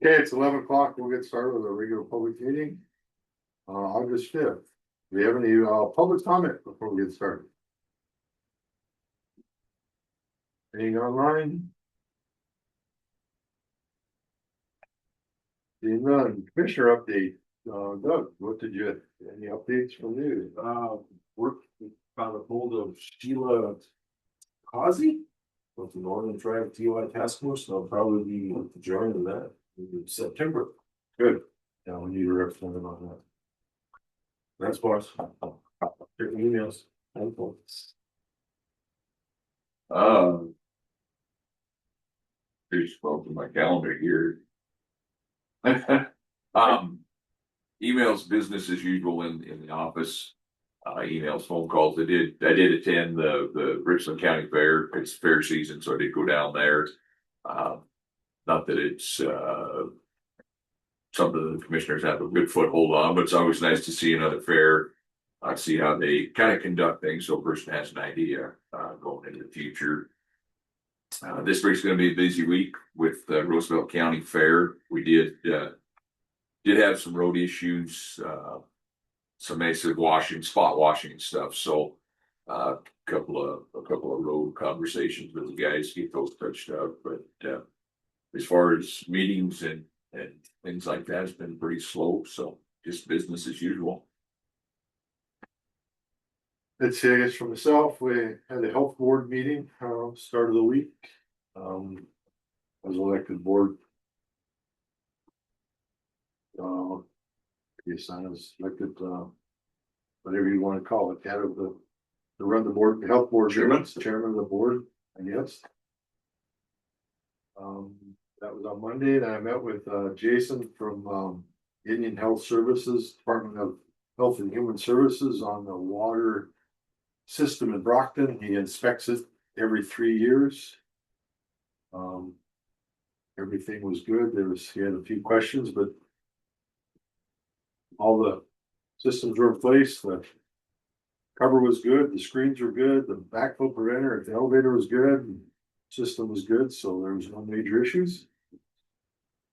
Okay, it's 11 o'clock. We'll get started with our regular public meeting. August 5th. Do we have any public comment before we get started? Anything online? Seeing none. Commissioner update. Doug, what did you, any updates from you? Work, found a hold of Sheila Causey with the Northern Tribe TOI Task Force. They'll probably be joining that in September. Good. Yeah, we need a representative on that. That's boss. Check my emails. Helpful. Just spoke to my calendar here. Emails, business as usual in the office. Emails, phone calls. I did attend the Richland County Fair. It's fair season, so I did go down there. Not that it's something the commissioners have a good foothold on, but it's always nice to see another fair. See how they kind of conduct things, so a person has an idea going into the future. This week's going to be a busy week with the Roosevelt County Fair. We did have some road issues, some massive spot washing and stuff. So a couple of road conversations with the guys, get those touched up. But as far as meetings and things like that, it's been pretty slow. So just business as usual. Let's see, I guess for myself, we had a health board meeting, start of the week. I was elected board. Yes, I was elected, whatever you want to call it, head of to run the board, the health board, chairman of the board, I guess. That was on Monday, and I met with Jason from Indian Health Services, Department of Health and Human Services on the water system in Brockton. He inspects it every 3 years. Everything was good. He had a few questions, but all the systems were in place. The cover was good. The screens were good. The backflow preventer at the elevator was good. The system was good, so there was no major issues.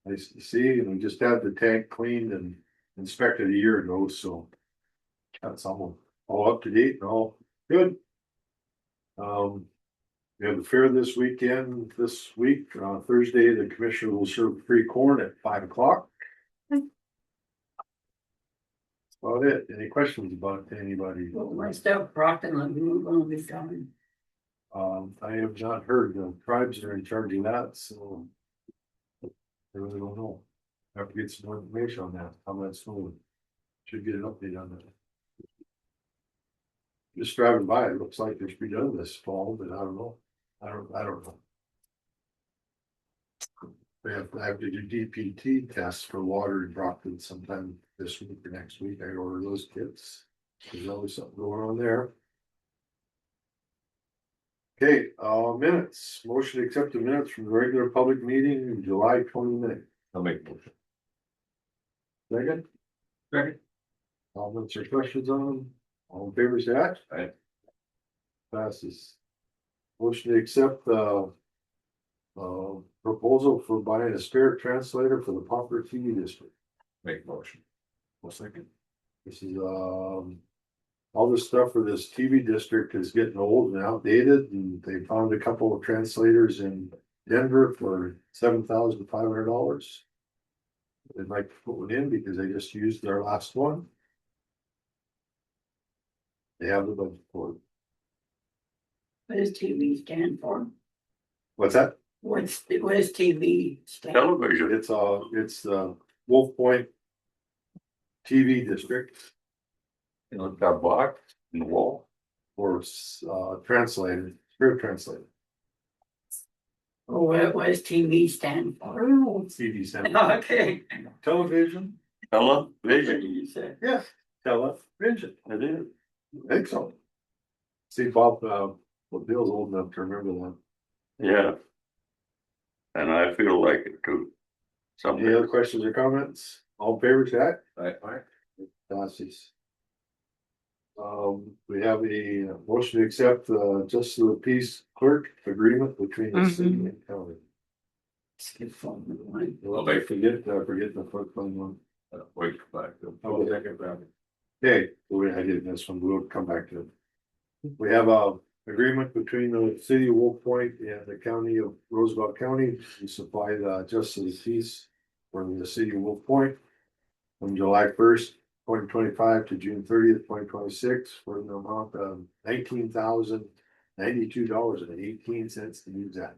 Nice to see, and we just had the tank cleaned and inspected a year ago, so that's all up to date and all good. We have the fair this week, Thursday, the commissioner will serve free corn at 5 o'clock. That's about it. Any questions about anybody? Well, my stuff, Brockton Lagoon gonna be coming. I have not heard. The tribes are in charge of that, so I really don't know. I have to get some more information on that, how that's going. Should get an update on that. Just driving by, it looks like they should be done this fall, but I don't know. I don't know. I have to do DPT tests for water in Brockton sometime this week or next week. I order those kits. There's always something going on there. Okay, minutes. Motion to accept the minutes from the regular public meeting in July 29th. I'll make a motion. Second? Second. Comments or questions on them? All in favor, say aye. Aye. Passes. Motion to accept the proposal for buying a spare translator for the Poplar TV district. Make a motion. One second. This is all this stuff for this TV district is getting old and outdated, and they found a couple of translators in Denver for $7,500. They'd like to put one in because they just used their last one. They have the budget for it. What does TV stand for? What's that? What does TV stand? Television. It's the Wolf Point TV district You know, got a box in the wall. for translator, spirit translator. Oh, what does TV stand for? TV center. Okay. Television? What Television. did you say? Yes, television. It is. I think so. See, Bob, well, Bill's old enough to remember that. Yeah. And I feel like it too. Any other questions or comments? All in favor, say aye. Aye. Passes. We have a motion to accept justice of the peace clerk agreement between the city and county. Skip phone line. I'll make- forget the floodplain one. Wait, back to. I'll second that. Okay, I did this one, we'll come back to it. We have a agreement between the city of Wolf Point and the county of Roosevelt County to supply the justice fees for the city of Wolf Point from July 1st, 2025 to June 30th, 2026 for an amount of $19,092.18 to use that.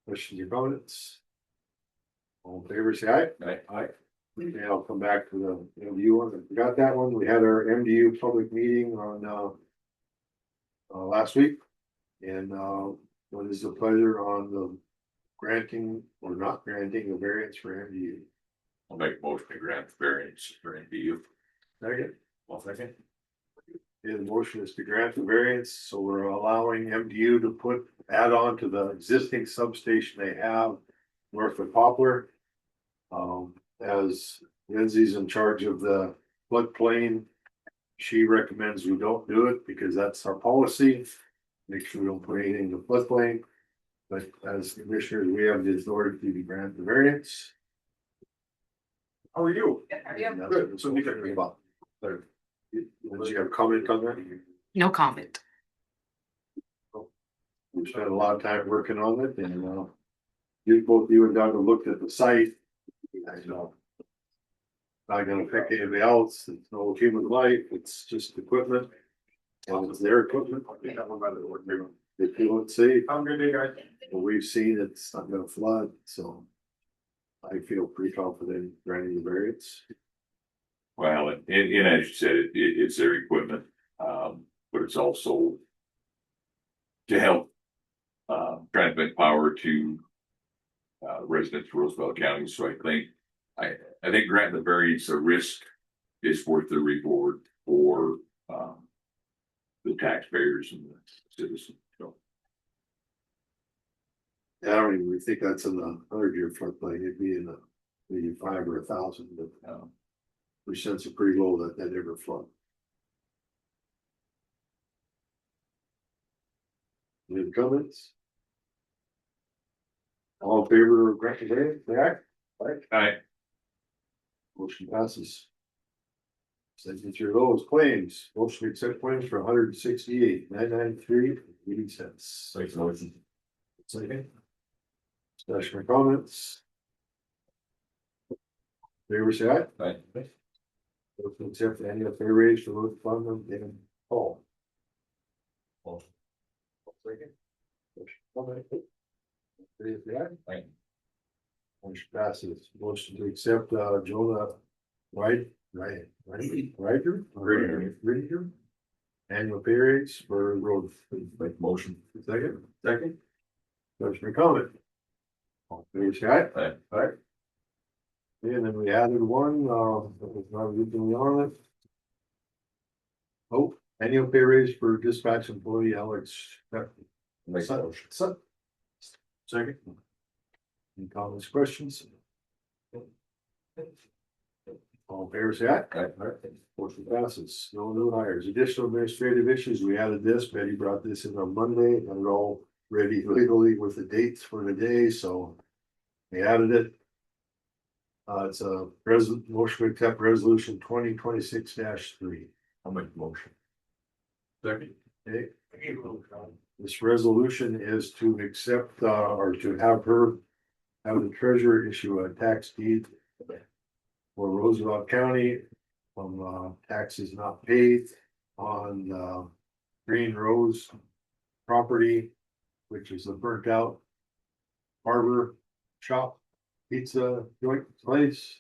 Questions or comments? All in favor, say aye. Aye. Okay, I'll come back to the MDU one. I forgot that one. We had our MDU public meeting on last week. And what is the pleasure on the granting or not granting a variance for MDU? I'll make a motion to grant the variance for NBU. Second, One second. the motion is to grant the variance, so we're allowing MDU to add on to the existing substation they have north of Poplar. As Lindsay's in charge of the floodplain, she recommends we don't do it because that's our policy. Make sure we don't put anything in the floodplain. But as commissioners, we have the authority to grant the variance. How are you? Good, so we can read about. Did you have a comment on that? No comment. We spent a lot of time working on it and both you and Doug have looked at the site. I know. Not gonna affect anybody else, it's no human life, it's just equipment. And it's their equipment. They feel it's safe, Have a good day, guys. and we've seen it's not gonna flood, so. I feel pretty confident granting the variance. Well, and as you said, it's their equipment, but it's also to help transmit power to residents of Roosevelt County. So I think granting the variance, the risk is worth the reward for the taxpayers and the citizens. So I don't even really think that's in the 100-year floodplain, it'd be in the maybe 5 or 1,000, but percents are pretty low that ever flood. Any comments? All in favor of granting variance, say aye. Aye. Motion passes. Signature those claims, motion to accept claims for $168,993.80. Thanks, motion. Second. Discussion or comments? Favor say aye. Aye. Motion to accept the annual pay raise for both Farnham and Paul. Second. Motion comment. Favor say aye. Aye. Motion passes. Motion to accept Jonah Ridiger. Annual pay raise for road. Make motion. Second. Question or comment? All in favor, say aye. Aye. Aye. And then we added one, that was not originally on it. Oh, annual pay raise for dispatch employee Alex. Make motion. Second. Any comments, questions? All in favor, say aye. Aye. Motion passes. No new hires. Additional administrative issues. We added this. Betty brought this in on Monday and we're all ready legally with the dates for the day, so we added it. It's a motion to accept resolution 2026-3. I'll make the motion. Second. Okay. This resolution is to accept or to have the treasurer issue a tax deed for Roosevelt County from taxes not paid on Green Rose property, which is a burnt out barber shop, pizza joint place.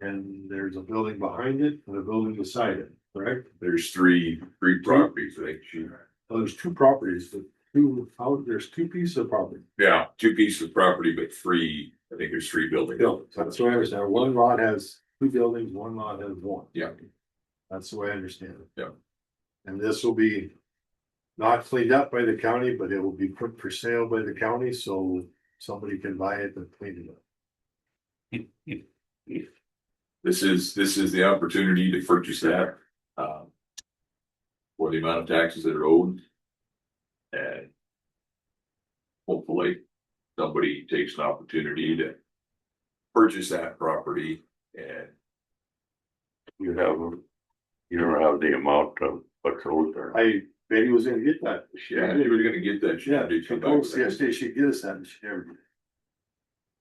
And there's a building behind it and a building beside it, correct? There's three properties, I think. Well, there's two properties, there's two pieces of property. Yeah, two pieces of property, but three, I think there's three buildings. That's the way I understand. One lot has two buildings, one lot has one. Yeah. That's the way I understand it. Yeah. And this will be not cleaned up by the county, but it will be put for sale by the county, so somebody can buy it and clean it up. This is the opportunity to purchase that. For the amount of taxes that are owed. And hopefully somebody takes an opportunity to purchase that property and You don't have the amount of what's owed there. I bet he was gonna get that. yeah, you were gonna get that. Yeah, Did she come back told with us that? yesterday she'd get us that, and she never did.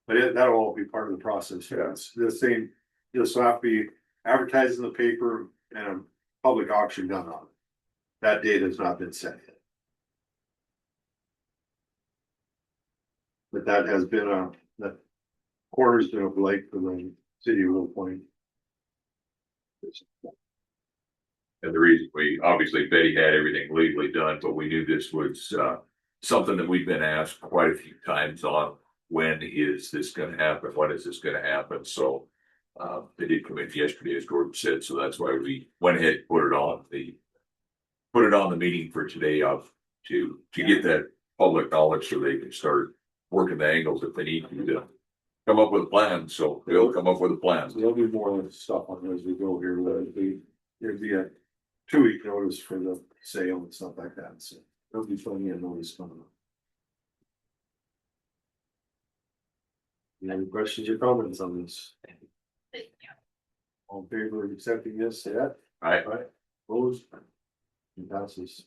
But that'll all be part of the process, yeah, it's the same, you'll still have to be advertised in the paper and a public auction done on it. That date has not been set yet. But that has been the cornerstone of Lake for the city of Will Point. And the reason obviously Betty had everything legally done, but we knew this was, something that we've been asked quite a few times on. When is this gonna happen? When is this gonna happen? So, they did come in yesterday, as Gordon said, so that's why we went ahead and put it on the meeting for today to get that public knowledge so they can start working the angles if they need to come up with a plan. So they'll come up with a plan. So there'll be more stuff on as we go here, there'd be a 2-week notice for the sale and stuff like that, so there'll be plenty of notice coming up. Any questions or comments on this? All in favor of accepting this, say aye. Aye. Opposed? It passes.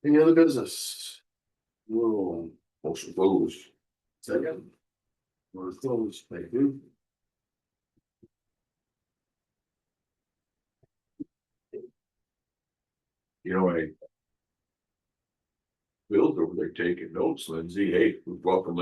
Any other business? Whoa, Motion closed. second. We're closed, thank you. You know, Bill's over there taking notes, Lindsay. Hey, welcome